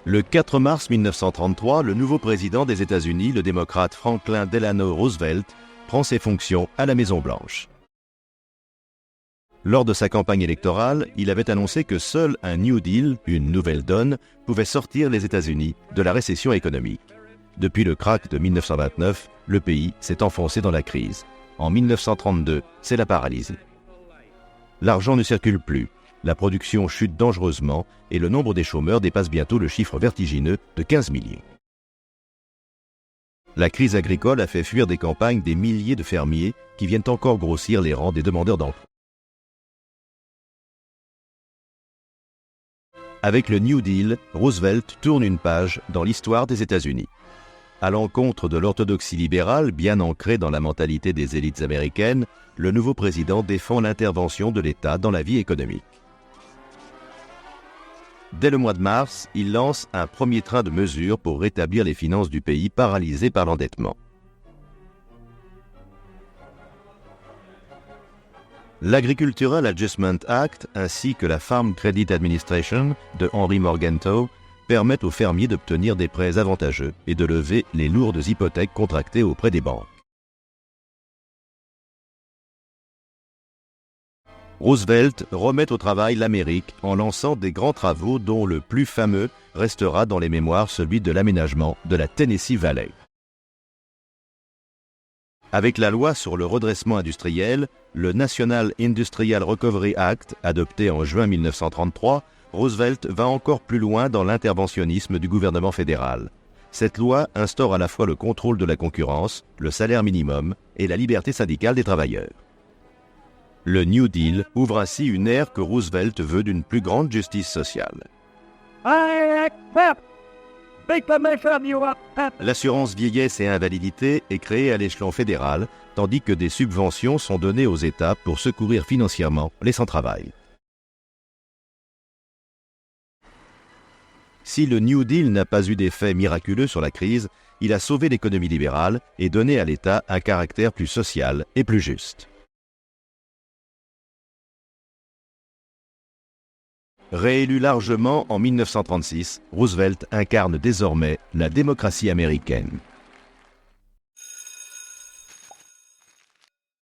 Le 4 mars 1933, le nouveau président des États-Unis, le démocrate Franklin Delano Roosevelt, prend ses fonctions à la Maison-Blanche. Lors de sa campagne électorale, il avait annoncé que seul un New Deal, une nouvelle donne, pouvait sortir les États-Unis de la récession économique. Depuis le krach de 1929, le pays s'est enfoncé dans la crise. En 1932, c'est la paralysie. L'argent ne circule plus, la production chute dangereusement et le nombre des chômeurs dépasse bientôt le chiffre vertigineux de 15 millions. La crise agricole a fait fuir des campagnes des milliers de fermiers qui viennent encore grossir les rangs des demandeurs d'emploi. Avec le New Deal, Roosevelt tourne une page dans l'histoire des États-Unis. À l'encontre de l'orthodoxie libérale, bien ancrée dans la mentalité des élites américaines, le nouveau président défend l'intervention de l'État dans la vie économique. Dès le mois de mars, il lance un premier train de mesures pour rétablir les finances du pays paralysées par l'endettement. L'Agricultural Adjustment Act ainsi que la Farm Credit Administration de Henry Morgenthau permettent aux fermiers d'obtenir des prêts avantageux et de lever les lourdes hypothèques contractées auprès des banques. Roosevelt remet au travail l'Amérique en lançant des grands travaux dont le plus fameux restera dans les mémoires celui de l'aménagement de la Tennessee Valley. Avec la loi sur le redressement industriel, le National Industrial Recovery Act, adopté en juin 1933, Roosevelt va encore plus loin dans l'interventionnisme du gouvernement fédéral. Cette loi instaure à la fois le contrôle de la concurrence, le salaire minimum et la liberté syndicale des travailleurs. Le New Deal ouvre ainsi une ère que Roosevelt veut d'une plus grande justice sociale. L'assurance vieillesse et invalidité est créée à l'échelon fédéral, tandis que des subventions sont données aux États pour secourir financièrement les sans-travail. Si le New Deal n'a pas eu d'effet miraculeux sur la crise, il a sauvé l'économie libérale et donné à l'État un caractère plus social et plus juste. Réélu largement en 1936, Roosevelt incarne désormais la démocratie américaine.